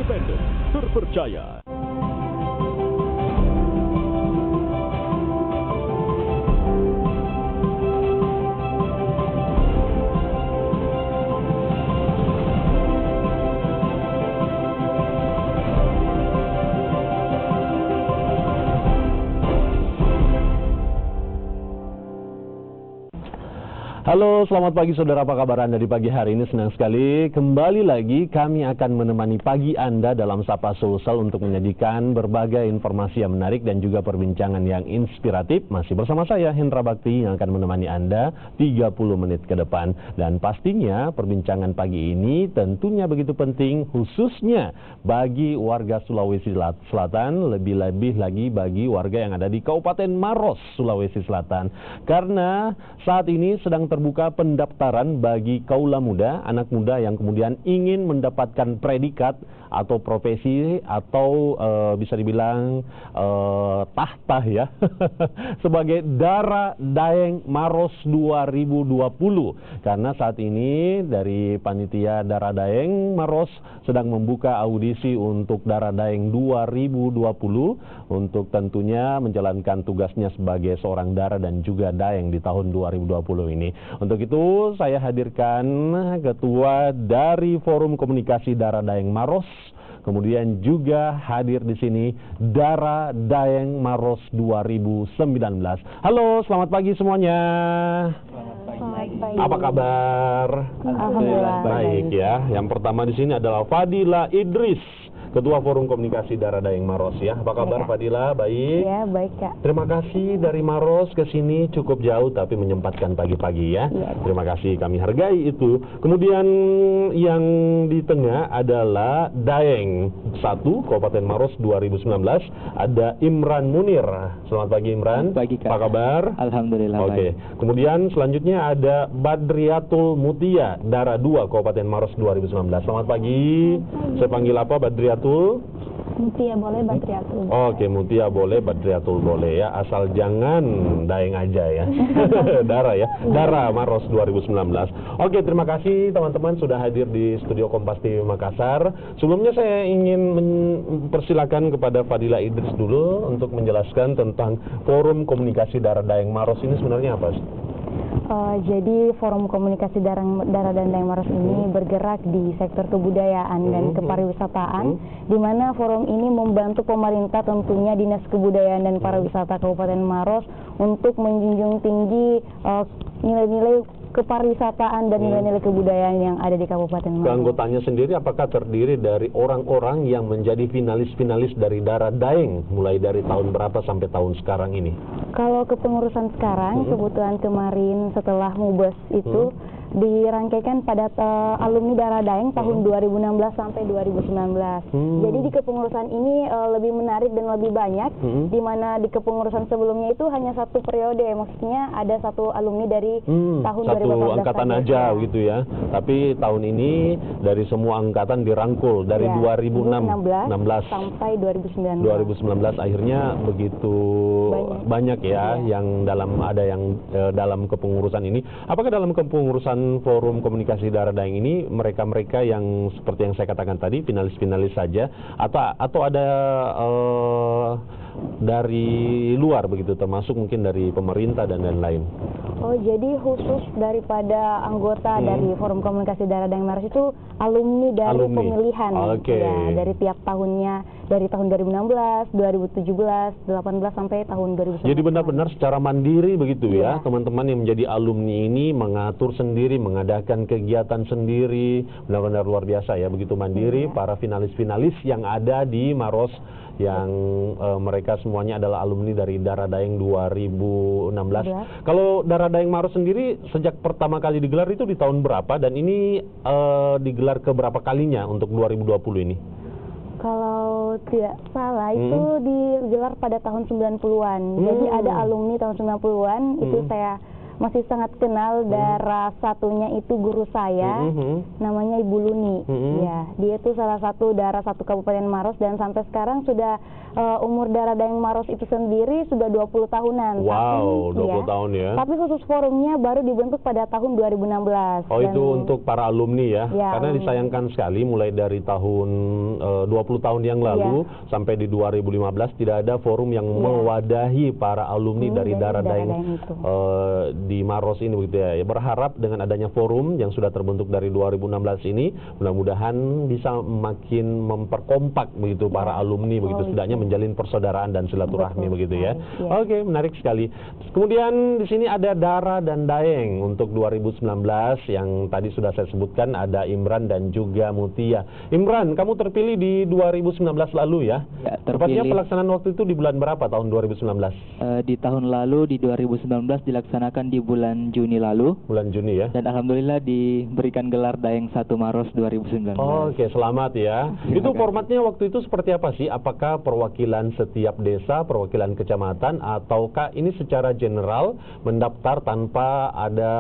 independen, terpercaya. Halo, selamat pagi saudara, apa kabar Anda di pagi hari ini? Senang sekali kembali lagi kami akan menemani pagi Anda dalam Sapa Sulsel untuk menyajikan berbagai informasi yang menarik dan juga perbincangan yang inspiratif. Masih bersama saya Hendra Bakti yang akan menemani Anda 30 menit ke depan. Dan pastinya perbincangan pagi ini tentunya begitu penting khususnya bagi warga Sulawesi Selatan, lebih-lebih lagi bagi warga yang ada di Kabupaten Maros, Sulawesi Selatan. Karena saat ini sedang terbuka pendaftaran bagi kaula muda, anak muda yang kemudian ingin mendapatkan predikat atau profesi atau bisa dibilang tahta ya sebagai Dara Daeng Maros 2020. Karena saat ini dari panitia Dara Daeng Maros sedang membuka audisi untuk Dara Daeng 2020 untuk tentunya menjalankan tugasnya sebagai seorang Dara dan juga Daeng di tahun 2020 ini. Untuk itu saya hadirkan ketua dari Forum Komunikasi Dara Daeng Maros, kemudian juga hadir di sini Dara Daeng Maros 2019. Halo, selamat pagi semuanya. Selamat pagi. Apa kabar? Alhamdulillah. Baik ya. Yang pertama di sini adalah Fadila Idris, Ketua Forum Komunikasi Dara Daeng Maros ya. Apa kabar Fadila? Baik. Ya, baik Kak. Terima kasih dari Maros ke sini cukup jauh tapi menyempatkan pagi-pagi ya. Ya. Terima kasih, kami hargai itu. Kemudian yang di tengah adalah Daeng 1 Kabupaten Maros 2019. Ada Imran Munir. Selamat pagi Imran. Pagi Kak. Apa kabar? Alhamdulillah. Oke. Kemudian selanjutnya ada Badriatul Mutia Dara 2 Kabupaten Maros 2019. Selamat pagi. Saya panggil apa Badriatul? Mutia boleh, Badriatul. Oke, Mutia boleh, Badriatul boleh ya, asal jangan Daeng aja ya. Dara ya, Dara Maros 2019. Oke, terima kasih teman-teman sudah hadir di studio Kompas TV Makassar. Sebelumnya saya ingin mempersilakan kepada Fadila Idris dulu untuk menjelaskan tentang Forum Komunikasi Dara Daeng Maros ini sebenarnya apa sih? Jadi Forum Komunikasi Dara dan Daeng Maros ini bergerak di sektor kebudayaan dan kepariwisataan, di mana forum ini membantu pemerintah tentunya Dinas Kebudayaan dan Pariwisata Kabupaten Maros untuk menjunjung tinggi nilai-nilai kepariwisataan dan nilai-nilai kebudayaan yang ada di Kabupaten Maros. Keanggotanya sendiri apakah terdiri dari orang-orang yang menjadi finalis-finalis dari Dara Daeng mulai dari tahun berapa sampai tahun sekarang ini? Kalau kepengurusan sekarang, kebetulan kemarin setelah Mubes itu dirangkaikan pada alumni Dara Daeng tahun 2016 sampai 2019. Jadi di kepengurusan ini lebih menarik dan lebih banyak, di mana di kepengurusan sebelumnya itu hanya satu periode, maksudnya ada satu alumni dari tahun satu 2014 angkatan aja gitu ya. Tapi tahun ini dari semua angkatan dirangkul dari 2016 sampai 2019. 2019 akhirnya begitu banyak ya yang dalam dalam kepengurusan ini. Apakah dalam kepengurusan Forum Komunikasi Dara Daeng ini mereka-mereka yang seperti yang saya katakan tadi finalis-finalis saja atau ada dari luar begitu, termasuk mungkin dari pemerintah dan lain-lain? Oh, jadi khusus daripada anggota dari Forum Komunikasi Dara Daeng Maros itu alumni dari pemilihan ya, dari tiap tahunnya, dari tahun 2016, 2017, 2018 sampai tahun 2019. Jadi benar-benar secara mandiri begitu ya, teman-teman yang menjadi alumni ini mengatur sendiri, mengadakan kegiatan sendiri, benar-benar luar biasa ya, begitu mandiri para finalis-finalis yang ada di Maros yang mereka semuanya adalah alumni dari Dara Daeng 2016. Kalau Dara Daeng Maros sendiri sejak pertama kali digelar itu di tahun berapa dan ini digelar ke berapa kalinya untuk 2020 ini? Kalau tidak salah itu digelar pada tahun 90-an. Jadi ada alumni tahun 90-an itu saya masih sangat kenal darah satunya itu guru saya, namanya Ibu Luni. Ya, dia itu salah satu darah satu Kabupaten Maros dan sampai sekarang sudah umur darah Daeng Maros itu sendiri sudah 20 tahunan. Wow, 20 ya, tahun ya. Tapi khusus forumnya baru dibentuk pada tahun 2016. Oh, itu untuk para alumni ya? Ya, Karena alumni. disayangkan sekali mulai dari tahun 20 tahun yang lalu sampai di 2015 tidak ada forum yang mewadahi para alumni dari darah Daeng itu. di Maros ini begitu ya. Berharap dengan adanya forum yang sudah terbentuk dari 2016 ini mudah-mudahan bisa makin memperkompak begitu para alumni begitu, setidaknya menjalin persaudaraan dan silaturahmi begitu ya. Oke, menarik sekali. Kemudian di sini ada Dara dan Daeng untuk 2019 yang tadi sudah saya sebutkan, ada Imran dan juga Mutia. Imran, kamu terpilih di 2019 lalu ya? Ya, Tepatnya terpilih. pelaksanaan waktu itu di bulan berapa tahun 2019? Di tahun lalu di 2019 dilaksanakan di bulan Juni lalu, Bulan Juni ya? dan alhamdulillah diberikan gelar Daeng 1 Maros 2019. Oke, selamat ya. Itu formatnya waktu itu seperti apa sih? Apakah perwakilan setiap desa, perwakilan kecamatan, ataukah ini secara general mendaftar tanpa ada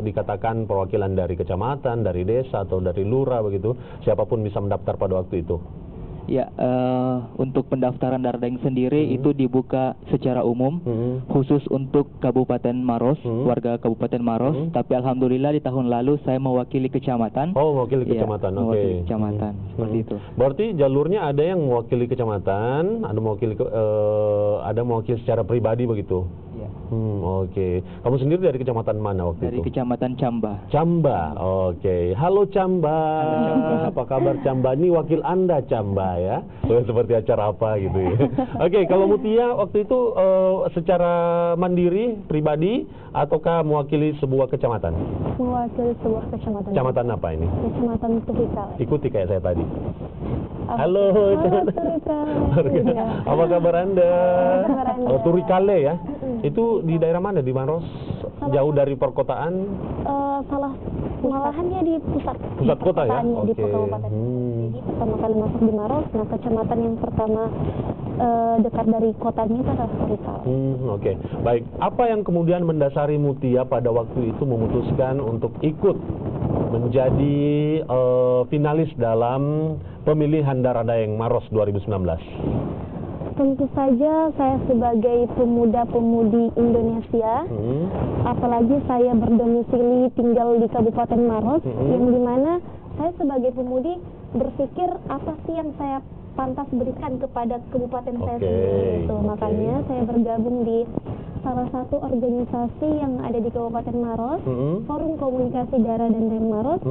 dikatakan perwakilan dari kecamatan, dari desa, atau dari lurah begitu? Siapapun bisa mendaftar pada waktu itu? Ya, untuk pendaftaran darah Daeng sendiri itu dibuka secara umum, khusus untuk Kabupaten Maros, warga Kabupaten Maros. Tapi alhamdulillah di tahun lalu saya mewakili kecamatan. Oh, mewakili Ya, kecamatan, oke. mewakili kecamatan, seperti itu. Berarti jalurnya ada yang mewakili kecamatan, ada mewakili secara pribadi begitu? Ya. Oke. Kamu sendiri dari kecamatan mana waktu Dari itu? Kecamatan Camba. Camba, oke. Halo Camba. Apa kabar Camba? Ini wakil Anda Camba ya. Seperti acara apa gitu ya. Oke, kalau Mutia waktu itu secara mandiri, pribadi, ataukah mewakili sebuah kecamatan? Mewakili sebuah kecamatan. Kecamatan apa ini? Kecamatan Turikal. Ikuti kayak saya tadi. Halo. Turikal. Apa kabar Anda? kabar Anda? Oh, Turikale ya. Itu di daerah mana di Maros? Jauh dari perkotaan? Malahannya di pusat. Pusat kota ya? Di kabupaten. Jadi pertama kali masuk di Maros, nah kecamatan yang pertama dekat dari kotanya itu adalah Turikal. Oke. Baik. Apa yang kemudian mendasari Mutia pada waktu itu memutuskan untuk ikut menjadi finalis dalam pemilihan Darah Daeng Maros 2019? Tentu saja saya sebagai pemuda-pemudi Indonesia, apalagi saya berdomisili tinggal di Kabupaten Maros, yang dimana saya sebagai pemudi berpikir apa sih yang saya pantas berikan kepada kabupaten saya sendiri. Itu makanya saya bergabung di salah satu organisasi yang ada di Kabupaten Maros, Forum Komunikasi Darah dan Daeng Maros,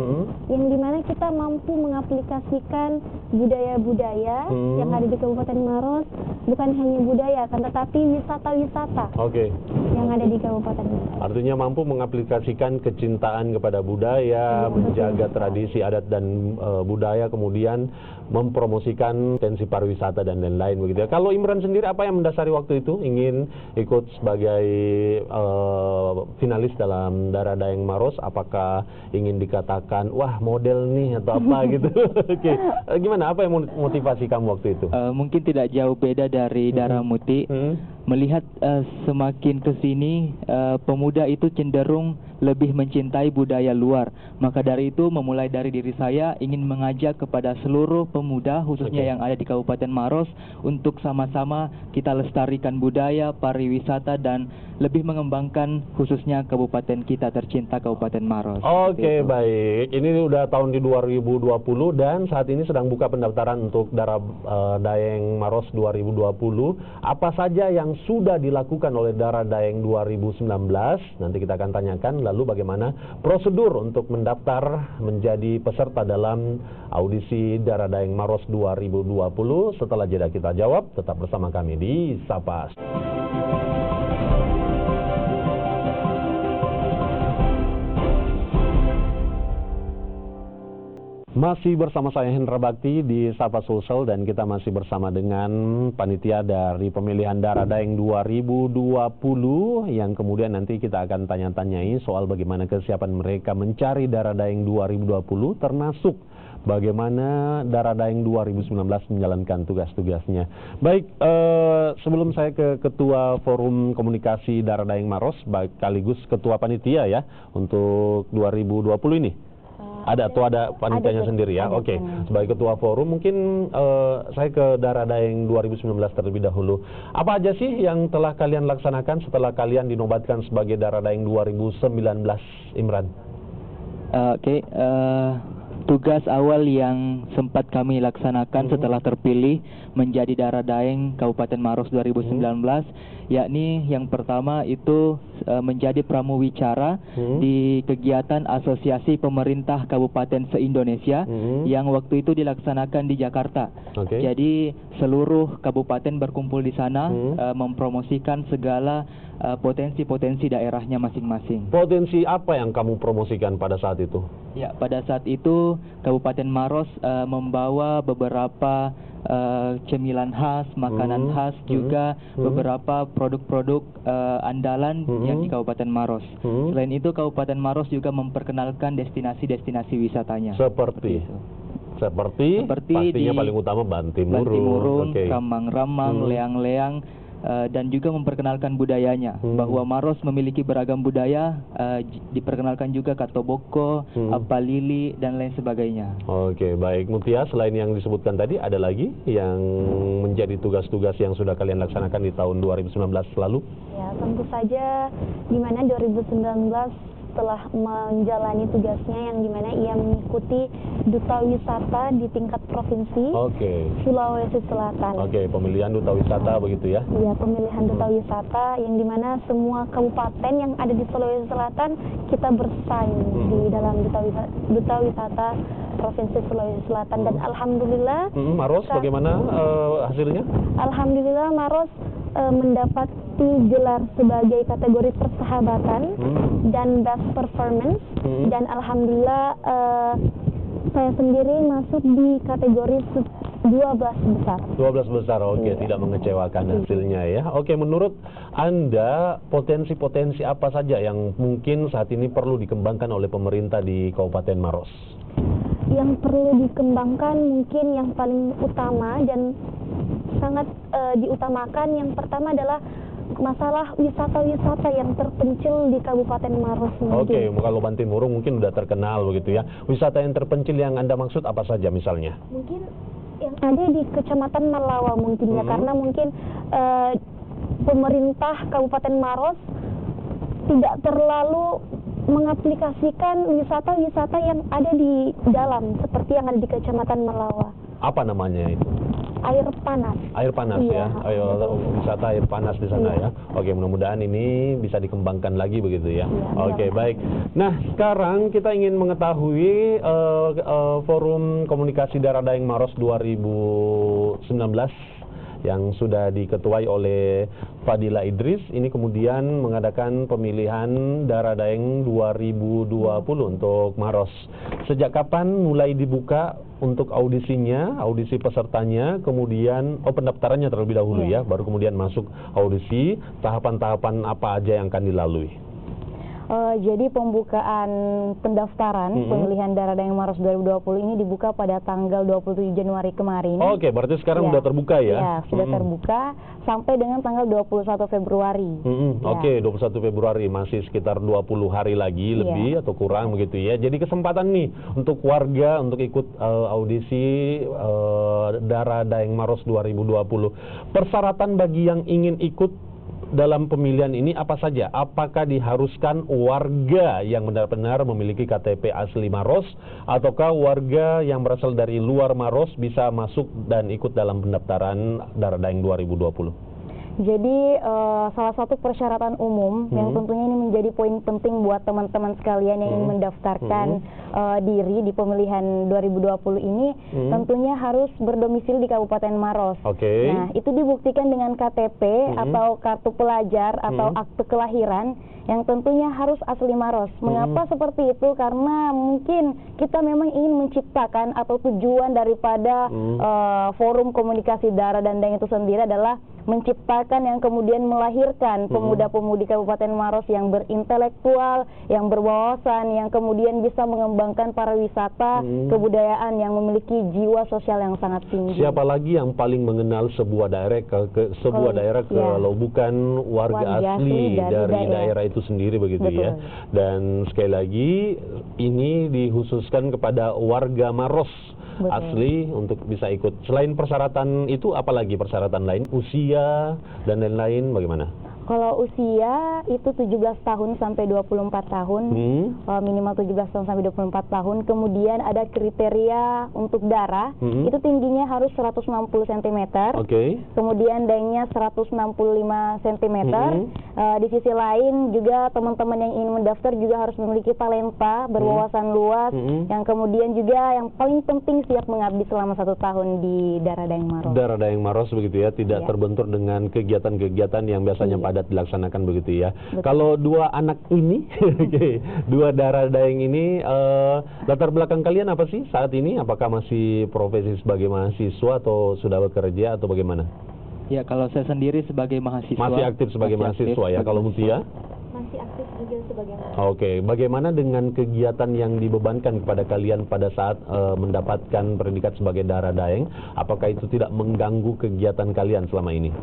yang dimana kita mampu mengaplikasikan budaya-budaya yang ada di Kabupaten Maros, bukan hanya budaya, kan tetapi wisata-wisata yang ada di Kabupaten Maros. Artinya mampu mengaplikasikan kecintaan kepada budaya, menjaga tradisi adat dan budaya, kemudian mempromosikan potensi pariwisata dan lain-lain begitu ya. Kalau Imran sendiri apa yang mendasari waktu itu ingin ikut sebagai finalis dalam Darah Daeng Maros? Apakah ingin dikatakan wah model nih atau apa gitu? Oke. Gimana, apa yang motivasi kamu waktu itu? Mungkin tidak jauh beda dari Darah Muti. Melihat semakin ke sini pemuda itu cenderung lebih mencintai budaya luar. Maka dari itu memulai dari diri saya ingin mengajak kepada seluruh pemuda khususnya yang ada di Kabupaten Maros untuk sama-sama kita lestarikan budaya, pariwisata dan lebih mengembangkan khususnya kabupaten kita tercinta Kabupaten Maros. Oke, baik. Ini udah tahun di 2020 dan saat ini sedang buka pendaftaran untuk Darah Daeng Maros 2020. Apa saja yang sudah dilakukan oleh Darah Daeng 2019? Nanti kita akan tanyakan. Lalu bagaimana prosedur untuk mendaftar menjadi peserta dalam audisi Darah Daeng Maros 2020? Setelah jeda kita jawab, tetap bersama kami di Sapa. Masih bersama saya Hendra Bakti di Sapa Sulsel dan kita masih bersama dengan panitia dari pemilihan darah Daeng 2020 yang kemudian nanti kita akan tanya-tanyai soal bagaimana kesiapan mereka mencari darah Daeng 2020 termasuk bagaimana darah Daeng 2019 menjalankan tugas-tugasnya. Baik, sebelum saya ke Ketua Forum Komunikasi Darah Daeng Maros sekaligus Ketua Panitia ya untuk 2020 ini. Ada panitianya sendiri ya. Oke. Sebagai ketua forum mungkin saya ke darah Daeng 2019 terlebih dahulu. Apa aja sih yang telah kalian laksanakan setelah kalian dinobatkan sebagai darah Daeng 2019, Imran? Tugas awal yang sempat kami laksanakan setelah terpilih menjadi darah Daeng Kabupaten Maros 2019 yakni yang pertama itu menjadi pramuwicara di kegiatan Asosiasi Pemerintah Kabupaten se-Indonesia yang waktu itu dilaksanakan di Jakarta. Jadi seluruh kabupaten berkumpul di sana mempromosikan segala potensi-potensi daerahnya masing-masing. Potensi apa yang kamu promosikan pada saat itu? Ya, pada saat itu Kabupaten Maros membawa beberapa cemilan khas, makanan khas, juga beberapa produk-produk andalan yang di Kabupaten Maros. Selain itu Kabupaten Maros juga memperkenalkan destinasi-destinasi wisatanya. Seperti pastinya paling utama Bantimurung, Ramang-Ramang, Leang-Leang, dan juga memperkenalkan budayanya bahwa Maros memiliki beragam budaya, diperkenalkan juga Katoboko, Apalili dan lain sebagainya. Oke, baik Mutia, selain yang disebutkan tadi ada lagi yang menjadi tugas-tugas yang sudah kalian laksanakan di tahun 2019 lalu? Ya, tentu saja di mana 2019 telah menjalani tugasnya yang dimana ia mengikuti duta wisata di tingkat provinsi Sulawesi Selatan. Pemilihan duta wisata begitu ya? Iya, pemilihan duta wisata yang dimana semua kabupaten yang ada di Sulawesi Selatan kita bersaing di dalam duta wisata provinsi Sulawesi Selatan dan alhamdulillah. Maros bagaimana hasilnya? Alhamdulillah Maros mendapati gelar sebagai kategori persahabatan dan best performance dan alhamdulillah saya sendiri masuk di kategori 12 besar. 12 besar, tidak mengecewakan hasilnya ya. Menurut Anda potensi-potensi apa saja yang mungkin saat ini perlu dikembangkan oleh pemerintah di Kabupaten Maros? Yang perlu dikembangkan mungkin yang paling utama dan sangat diutamakan yang pertama adalah masalah wisata-wisata yang terpencil di Kabupaten Maros. Kalau Bantimurung mungkin udah terkenal begitu ya. Wisata yang terpencil yang Anda maksud apa saja misalnya? Mungkin yang ada di Kecamatan Malawa mungkin ya, karena mungkin pemerintah Kabupaten Maros tidak terlalu mengaplikasikan wisata-wisata yang ada di dalam seperti yang ada di Kecamatan Malawa. Apa namanya itu? Air panas. Air panas ya. Wisata air panas di sana ya. Mudah-mudahan ini bisa dikembangkan lagi begitu ya. Baik. Nah, sekarang kita ingin mengetahui Forum Komunikasi Darah Daeng Maros 2019 yang sudah diketuai oleh Fadila Idris ini kemudian mengadakan pemilihan darah Daeng 2020 untuk Maros. Sejak kapan mulai dibuka untuk audisinya, audisi pesertanya, kemudian pendaftarannya terlebih dahulu ya, baru kemudian masuk audisi, tahapan-tahapan apa aja yang akan dilalui? Jadi pembukaan pendaftaran pemilihan darah Daeng Maros 2020 ini dibuka pada tanggal 27 Januari kemarin. Berarti sekarang sudah terbuka ya? Ya, sudah terbuka sampai dengan tanggal 21 Februari. 21 Februari, masih sekitar 20 hari lagi lebih atau kurang begitu ya. Jadi kesempatan nih untuk warga untuk ikut audisi darah Daeng Maros 2020. Persyaratan bagi yang ingin ikut dalam pemilihan ini apa saja? Apakah diharuskan warga yang benar-benar memiliki KTP asli Maros ataukah warga yang berasal dari luar Maros bisa masuk dan ikut dalam pendaftaran darah Daeng 2020? Jadi salah satu persyaratan umum yang tentunya ini menjadi poin penting buat teman-teman sekalian yang ingin mendaftarkan diri di pemilihan 2020 ini tentunya harus berdomisili di Kabupaten Maros. Oke. Nah, itu dibuktikan dengan KTP atau kartu pelajar atau akte kelahiran yang tentunya harus asli Maros. Mengapa seperti itu? Karena mungkin kita memang ingin menciptakan atau tujuan daripada forum komunikasi daerah dan daeng itu sendiri adalah menciptakan yang kemudian melahirkan pemuda-pemudi Kabupaten Maros yang berintelektual, yang berwawasan, yang kemudian bisa mengembangkan pariwisata, kebudayaan yang memiliki jiwa sosial yang sangat tinggi. Siapa lagi yang paling mengenal sebuah daerah sebuah daerah kalau bukan warga asli dari daerah itu sendiri begitu. Betul. Ya. Dan sekali lagi ini dikhususkan kepada warga Maros. Betul. Asli untuk bisa ikut. Selain persyaratan itu, apalagi persyaratan lain, usia dan lain-lain bagaimana? Kalau usia itu 17 tahun sampai 24 tahun, minimal 17 tahun sampai 24 tahun. Kemudian ada kriteria untuk darah, itu tingginya harus 160 cm. Oke. Kemudian daengnya 165 cm. Di sisi lain juga teman-teman yang ingin mendaftar juga harus memiliki talenta, berwawasan luas, yang kemudian juga yang paling penting siap mengabdi selama 1 tahun di Darah Daeng Maros. Darah Daeng Maros begitu ya, tidak terbentur dengan kegiatan-kegiatan yang biasanya padat dilaksanakan begitu ya. Betul. Kalau dua anak ini, dua Darah Daeng ini, latar belakang kalian apa sih saat ini? Apakah masih profesi sebagai mahasiswa atau sudah bekerja atau bagaimana? Ya, kalau saya sendiri sebagai mahasiswa. Masih aktif sebagai mahasiswa ya. Kalau Mutia? Masih aktif juga sebagai Oke, bagaimana dengan kegiatan yang dibebankan kepada kalian pada saat mendapatkan predikat sebagai Darah Daeng? Apakah itu tidak mengganggu kegiatan kalian selama ini?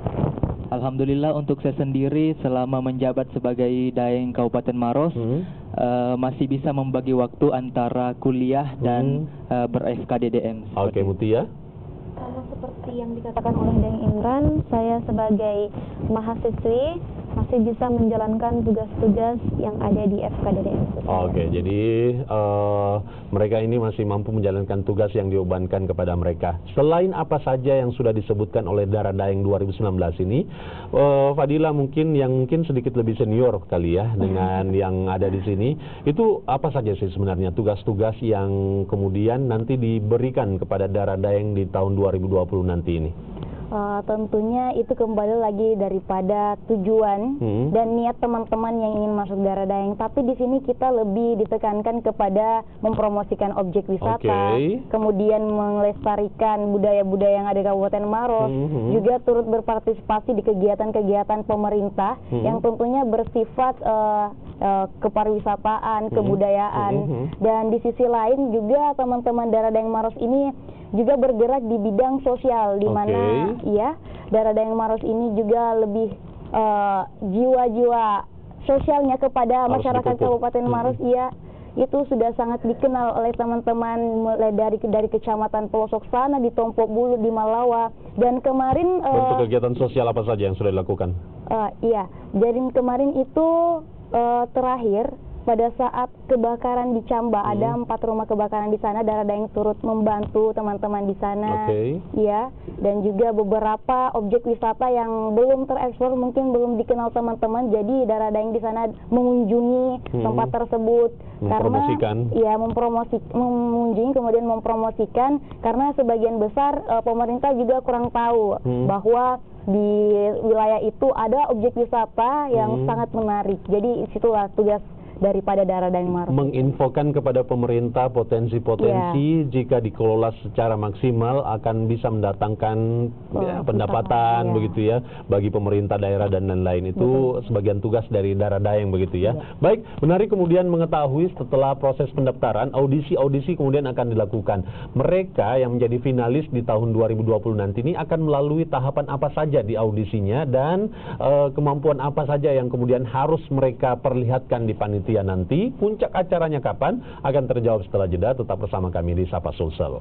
Alhamdulillah untuk saya sendiri selama menjabat sebagai Daeng Kabupaten Maros masih bisa membagi waktu antara kuliah dan ber-SKDDM. Oke, Mutia? Sama seperti yang dikatakan oleh Daeng Imran, saya sebagai mahasiswi masih bisa menjalankan tugas-tugas yang ada di FKDDM. Oke, jadi mereka ini masih mampu menjalankan tugas yang dibebankan kepada mereka. Selain apa saja yang sudah disebutkan oleh Darah Daeng 2019 ini, Fadila mungkin sedikit lebih senior kali ya dengan yang ada di sini. Itu apa saja sih sebenarnya tugas-tugas yang kemudian nanti diberikan kepada Darah Daeng di tahun 2020 nanti ini? Tentunya itu kembali lagi daripada tujuan dan niat teman-teman yang ingin masuk Darah Daeng. Tapi di sini kita lebih ditekankan kepada mempromosikan objek wisata, kemudian melestarikan budaya-budaya yang ada di Kabupaten Maros, juga turut berpartisipasi di kegiatan-kegiatan pemerintah yang tentunya bersifat kepariwisataan, kebudayaan. Dan di sisi lain juga teman-teman Darah Daeng Maros ini juga bergerak di bidang sosial, di mana ya Darah Daeng Maros ini juga lebih jiwa-jiwa sosialnya kepada masyarakat Kabupaten Maros itu sudah sangat dikenal oleh teman-teman mulai dari kecamatan pelosok sana, di Tompok Bulu, di Malawa, dan kemarin bentuk kegiatan sosial apa saja yang sudah dilakukan? Jadi kemarin itu terakhir pada saat kebakaran di Camba, ada 4 rumah kebakaran di sana, Darah Daeng turut membantu teman-teman di sana, ya, dan juga beberapa objek wisata yang belum terekspor, mungkin belum dikenal teman-teman, jadi Darah Daeng di sana mengunjungi tempat tersebut, mengunjungi kemudian mempromosikan, karena sebagian besar pemerintah juga kurang tahu bahwa di wilayah itu ada objek wisata yang sangat menarik. Jadi situlah tugas daripada Darah Daeng Maros. Menginfokan kepada pemerintah potensi-potensi jika dikelola secara maksimal akan bisa mendatangkan pendapatan begitu ya bagi pemerintah daerah dan lain-lain. Itu sebagian tugas dari Darah Daeng begitu ya. Baik, menarik kemudian mengetahui setelah proses pendaftaran, audisi kemudian akan dilakukan. Mereka yang menjadi finalis di tahun 2020 nanti ini akan melalui tahapan apa saja di audisinya dan kemampuan apa saja yang kemudian harus mereka perlihatkan di panitia nanti. Puncak acaranya kapan akan terjawab setelah jeda. Tetap bersama kami di Sapa Sulsel.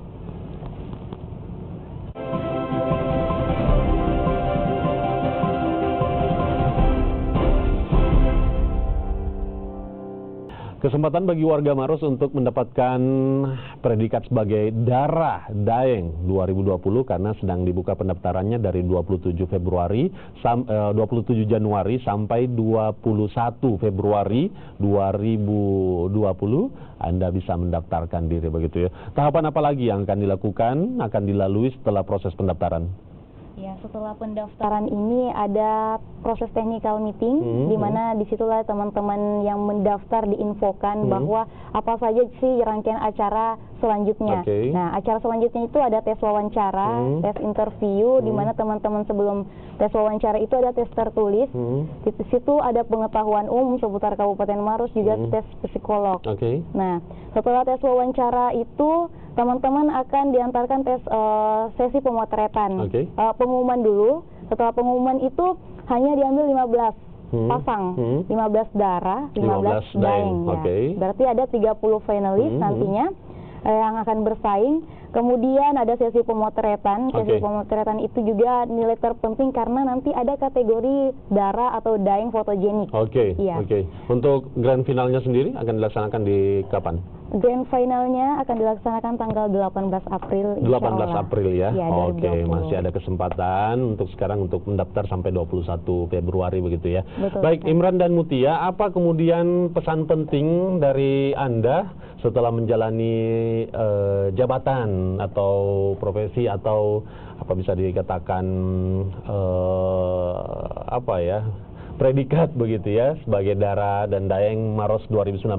Kesempatan bagi warga Maros untuk mendapatkan predikat sebagai Dara Daeng 2020 karena sedang dibuka pendaftarannya dari 27 Januari sampai 21 Februari 2020. Anda bisa mendaftarkan diri begitu ya. Tahapan apa lagi yang akan dilakukan, akan dilalui setelah proses pendaftaran? Ya, setelah pendaftaran ini ada proses technical meeting, di mana disitulah teman-teman yang mendaftar diinfokan bahwa apa saja sih rangkaian acara selanjutnya. Nah, acara selanjutnya itu ada tes wawancara, tes interview, di mana teman-teman sebelum tes wawancara itu ada tes tertulis. Di situ ada pengetahuan umum seputar Kabupaten Maros, juga tes psikolog. Nah, setelah tes wawancara itu teman-teman akan diantarkan tes sesi pemotretan. Pengumuman dulu. Setelah pengumuman itu hanya diambil 15 pasang, 15 Dara, 15 Daeng. Berarti ada 30 finalis nantinya yang akan bersaing. Kemudian ada sesi pemotretan. Sesi pemotretan itu juga nilai terpenting karena nanti ada kategori Dara atau Daeng fotogenik. Untuk grand finalnya sendiri akan dilaksanakan di kapan? Grand finalnya akan dilaksanakan tanggal 18 April. 18 April ya? Ya, masih ada kesempatan untuk sekarang untuk mendaftar sampai 21 Februari begitu ya. Baik, Imran dan Mutia, apa kemudian pesan penting dari Anda setelah menjalani jabatan atau profesi atau apa bisa dikatakan predikat begitu ya sebagai Dara dan Daeng Maros 2019?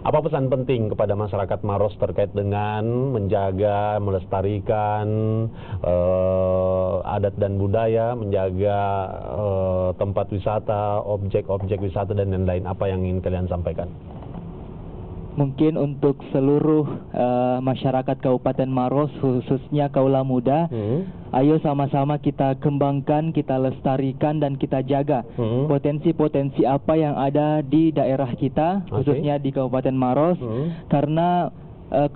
Apa pesan penting kepada masyarakat Maros terkait dengan menjaga, melestarikan adat dan budaya, menjaga tempat wisata, objek-objek wisata dan lain-lain? Apa yang ingin kalian sampaikan? Mungkin untuk seluruh masyarakat Kabupaten Maros, khususnya kaula muda, ayo sama-sama kita kembangkan, kita lestarikan dan kita jaga potensi-potensi apa yang ada di daerah kita, khususnya di Kabupaten Maros, karena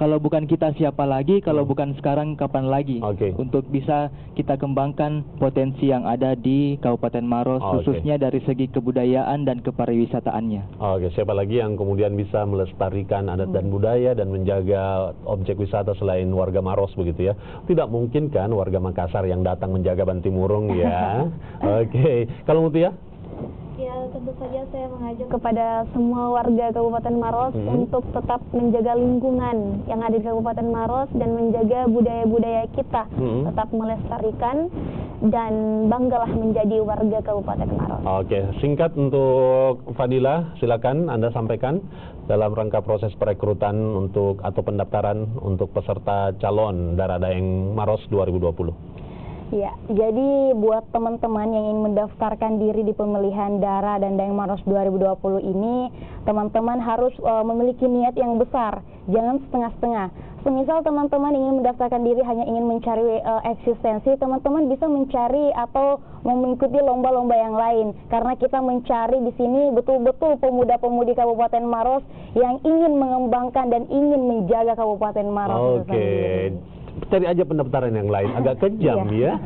kalau bukan kita siapa lagi, kalau bukan sekarang kapan lagi, untuk bisa kita kembangkan potensi yang ada di Kabupaten Maros, khususnya dari segi kebudayaan dan kepariwisataannya. Siapa lagi yang kemudian bisa melestarikan adat dan budaya dan menjaga objek wisata selain warga Maros begitu ya? Tidak mungkin kan warga Makassar yang datang menjaga Bantimurung ya? Kalau Mutia? Ya, tentu saja saya mengajak kepada semua warga Kabupaten Maros untuk tetap menjaga lingkungan yang ada di Kabupaten Maros dan menjaga budaya-budaya kita, tetap melestarikan dan banggalah menjadi warga Kabupaten Maros. Singkat untuk Fadila, silakan Anda sampaikan dalam rangka proses perekrutan untuk atau pendaftaran untuk peserta calon Dara Daeng Maros 2020. Ya, jadi buat teman-teman yang ingin mendaftarkan diri di pemilihan Dara dan Daeng Maros 2020 ini, teman-teman harus memiliki niat yang besar, jangan setengah-setengah. Semisal teman-teman ingin mendaftarkan diri hanya ingin mencari eksistensi, teman-teman bisa mencari atau mengikuti lomba-lomba yang lain. Karena kita mencari di sini betul-betul pemuda-pemudi Kabupaten Maros yang ingin mengembangkan dan ingin menjaga Kabupaten Maros. Cari aja pendaftaran yang lain, agak kejam ya.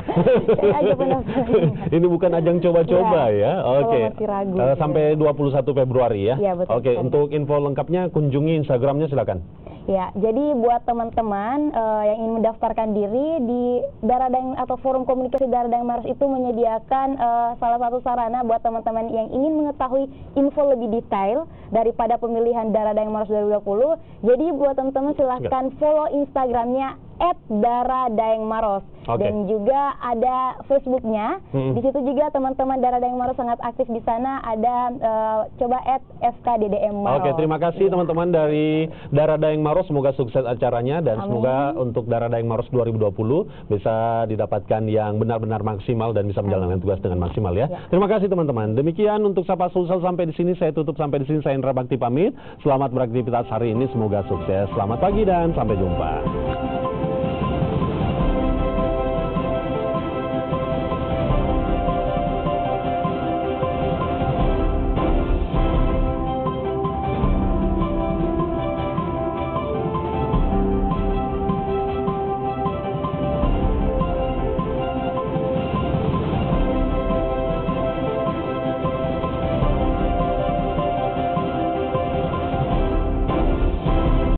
Cari aja pendaftaran. Ini bukan ajang coba-coba ya. Masih ragu, sampai 21 Februari ya. Betul. Untuk info lengkapnya kunjungi Instagramnya silakan. Ya, jadi buat teman-teman yang ingin mendaftarkan diri di Dara Daeng atau Forum Komunikasi Dara Daeng Maros itu menyediakan salah satu sarana buat teman-teman yang ingin mengetahui info lebih detail daripada pemilihan Dara Daeng Maros 2020. Jadi buat teman-teman silahkan follow Instagramnya @Dara-Daeng-Maros dan juga ada Facebooknya. Di situ juga teman-teman Dara Daeng Maros sangat aktif di sana. Ada coba @FKDDM Maros. Terima kasih teman-teman dari Dara Daeng Maros. Semoga sukses acaranya dan semoga untuk Dara Daeng Maros 2020 bisa didapatkan yang benar-benar maksimal dan bisa menjalankan tugas dengan maksimal ya. Terima kasih teman-teman. Demikian untuk Sapa Sulsel sampai di sini saya tutup sampai di sini. Saya Indra Bakti pamit. Selamat beraktivitas hari ini. Semoga sukses. Selamat pagi dan sampai jumpa.